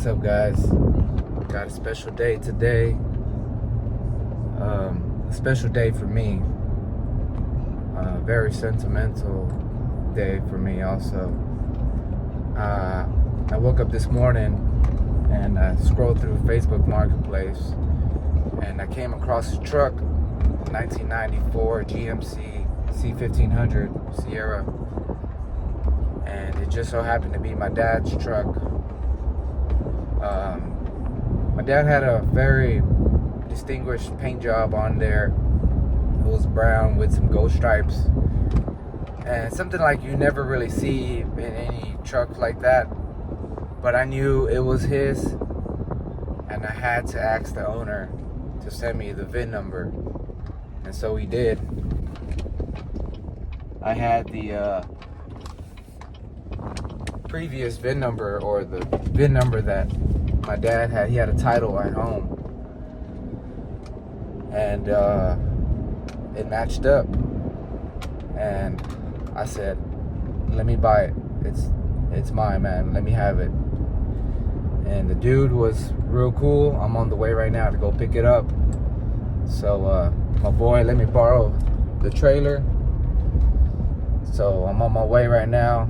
What's up, guys? Got a special day today. A special day for me. Very sentimental day for me also. I woke up this morning and I scrolled through Facebook Marketplace and I came across a truck, 1994 GMC C1500 Sierra, and it just so happened to be my dad's truck. My dad had a very distinguished paint job on there. It was brown with some gold stripes, and something like you never really see in any truck like that. But I knew it was his, and I had to ask the owner to send me the VIN number, and so he did. I had the previous VIN number, or the VIN number that my dad had. He had a title at home, and it matched up, and I said, let me buy it. It's mine, man. Let me have it. And the dude was real cool. I'm on the way right now to go pick it up. So my boy let me borrow the trailer. So I'm on my way right now.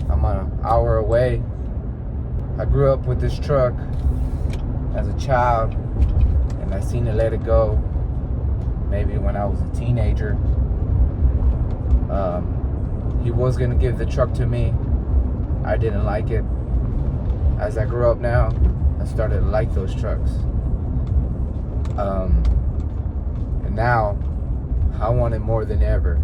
I'm an hour away. I grew up with this truck as a child, and I seen it let it go maybe when I was a teenager. He was gonna give the truck to me. I didn't like it. As I grew up now, I started to like those trucks. And now I want it more than ever,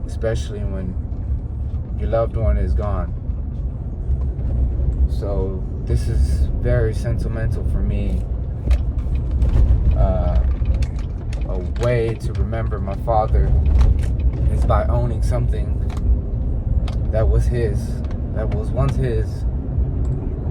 especially when your loved one is gone. So this is very sentimental for me. A way to remember my father is by owning something that was his, that was once his,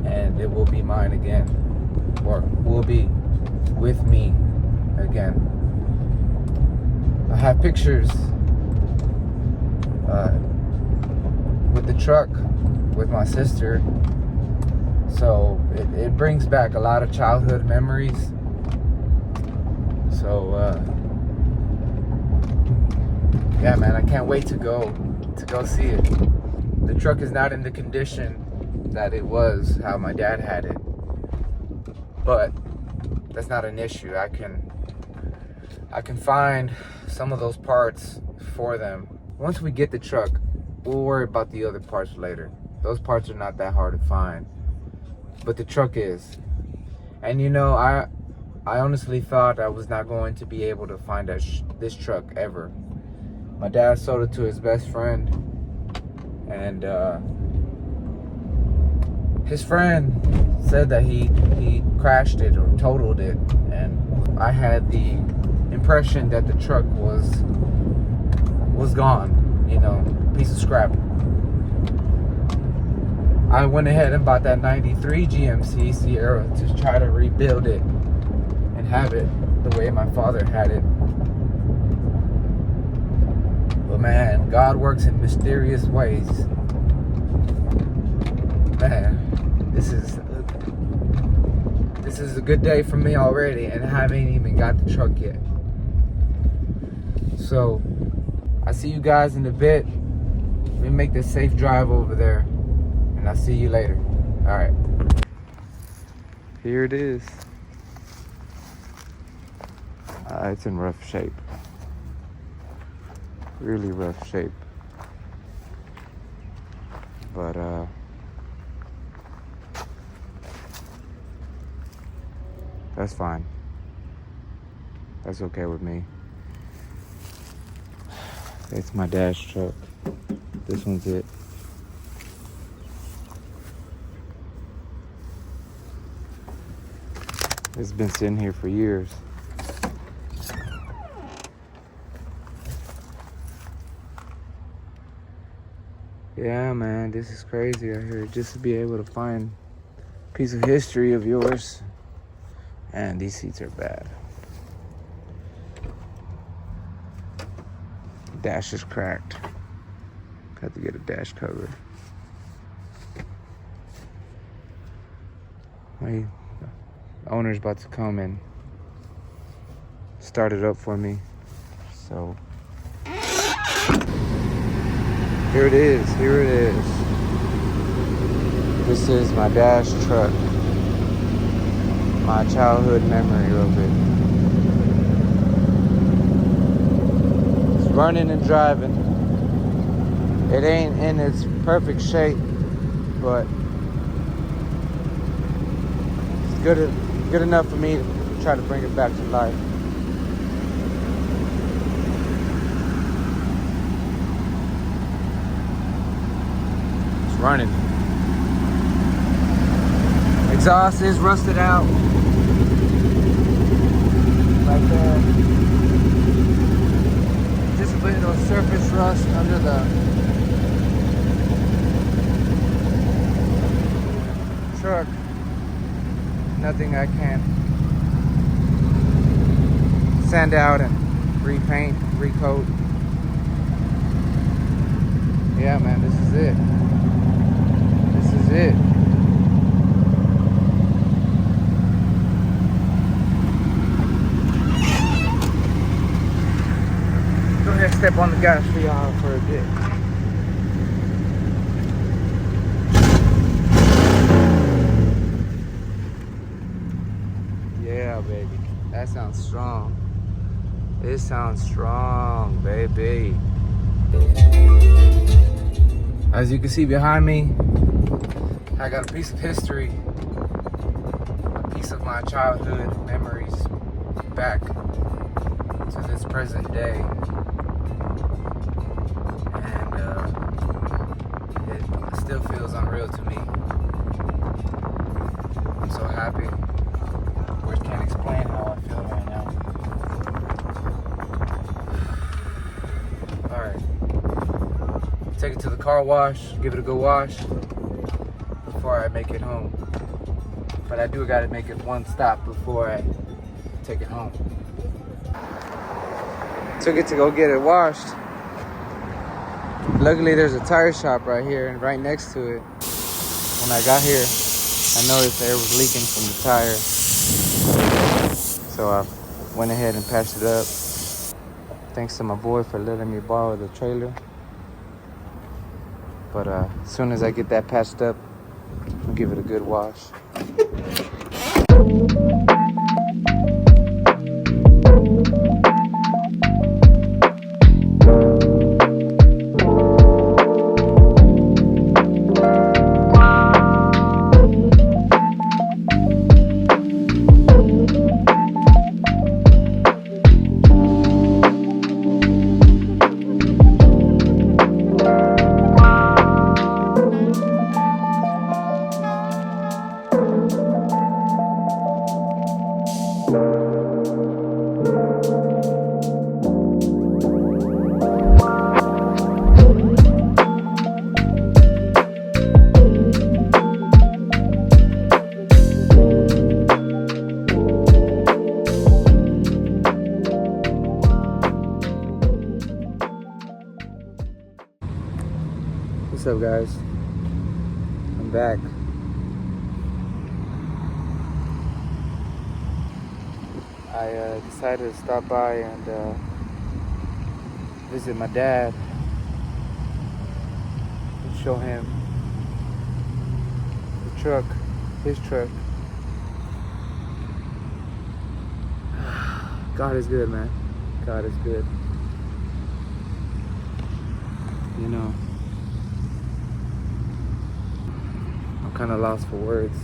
and it will be mine again, or will be with me again. I have pictures with the truck with my sister, so it brings back a lot of childhood memories. So yeah, man, I can't wait to go see it. The truck is not in the condition that it was how my dad had it, but that's not an issue. I can find some of those parts for them. Once we get the truck, we'll worry about the other parts later. Those parts are not that hard to find, but the truck is. And you know, I honestly thought I was not going to be able to find this truck ever. My dad sold it to his best friend, and his friend said that he crashed it or totaled it, and I had the impression that the truck was gone, you know, piece of scrap. I went ahead and bought that 93 GMC Sierra to try to rebuild it and have it the way my father had it. But man, God works in mysterious ways. Man, this is a good day for me already, and I haven't even got the truck yet. So I see you guys in a bit. Let me make this safe drive over there, and I'll see you later. All right. Here it is. It's in rough shape. Really rough shape. But that's fine. That's okay with me. It's my dad's truck. This one's it. It's been sitting here for years. Yeah, man, this is crazy out here. Just to be able to find a piece of history of yours. And these seats are bad. Dash is cracked. Had to get a dash cover. My owner's about to come and start it up for me. So here it is. This is my dad's truck. My childhood memory of it. It's running and driving. It ain't in its perfect shape, but it's good enough for me to try to bring it back to life. It's running. Exhaust is rusted out. Right there. Just a bit of surface rust under the truck. Nothing I can't sand out and repaint, recoat. Yeah, man, this is it. This is it. Go ahead and step on the gas for y'all for a bit. Yeah, baby. That sounds strong. It sounds strong, baby. As you can see behind me, I got a piece of history, a piece of my childhood memories back to this present day. And it still feels unreal to me. I'm so happy. Words can't explain how I feel right now. Alright. Take it to the car wash, give it a good wash before I make it home. But I do gotta make it one stop before I take it home. Took it to go get it washed. Luckily there's a tire shop right here and right next to it. When I got here, I noticed air was leaking from the tire. So I went ahead and patched it up. Thanks to my boy for letting me borrow the trailer. But as soon as I get that patched up, I'll give it a good wash. What's up, guys? I'm back. I decided to stop by and visit my dad and show him the truck, his truck. God is good, man. God is good. You know, I'm kind of lost for words.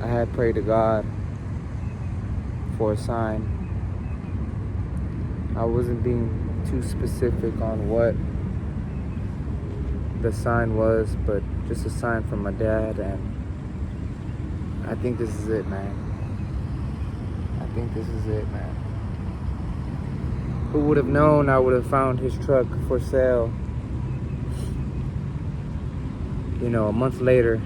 I had prayed to God for a sign. I wasn't being too specific on what the sign was, but just a sign from my dad, and I think this is it, man. I think this is it, man. Who would have known I would have found his truck for sale, you know, a month later,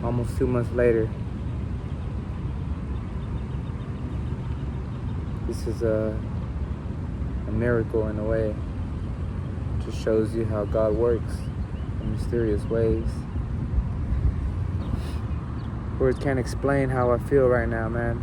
almost 2 months later. This is a miracle in a way. Just shows you how God works in mysterious ways. Words can't explain how I feel right now, man.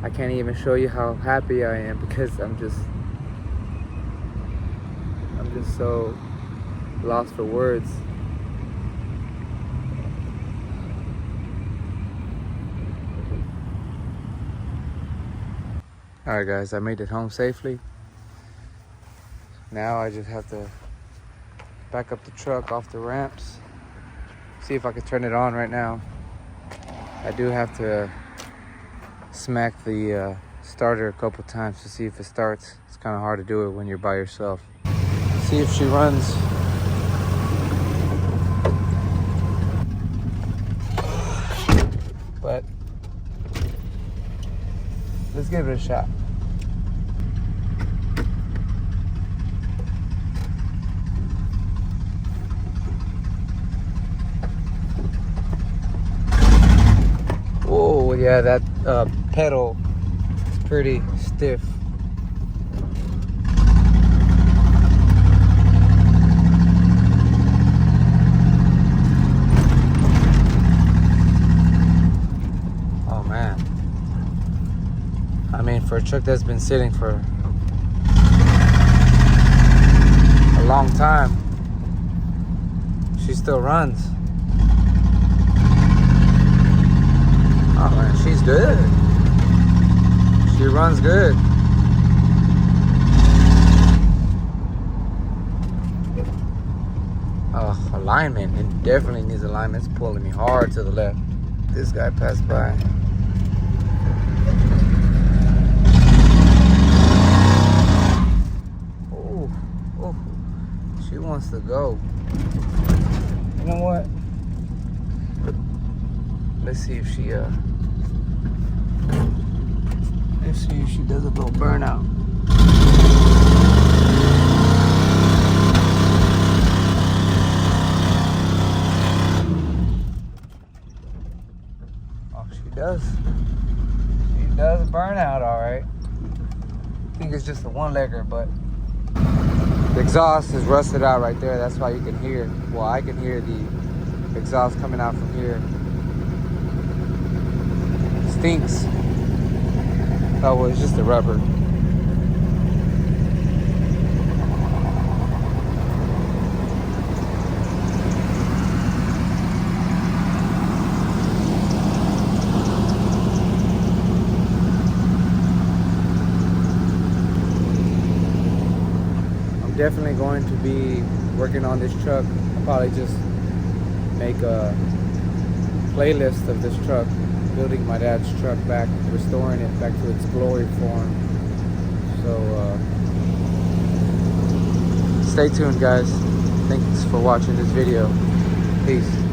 I can't even show you how happy I am because I'm just so lost for words. Alright guys, I made it home safely. Now I just have to back up the truck off the ramps. See if I can turn it on right now. I do have to smack the starter a couple times to see if it starts. It's kind of hard to do it when you're by yourself. See if she runs. But let's give it a shot. Whoa, yeah, that pedal is pretty stiff. Oh man. I mean, for a truck that's been sitting for a long time, she still runs. Oh man, she's good. She runs good. Oh, alignment. It definitely needs alignment. It's pulling me hard to the left. This guy passed by. Oh, oh, she wants to go. You know what? Let's see if she does a little burnout. Oh, she does. She does burn out, all right. I think it's just a one-legger, but the exhaust is rusted out right there. That's why you can hear. Well, I can hear the exhaust coming out from here. Stinks. Oh, well, it's just the rubber. I'm definitely going to be working on this truck. I'll probably just make a playlist of this truck, building my dad's truck back, restoring it back to its glory form. So stay tuned guys. Thanks for watching this video. Peace.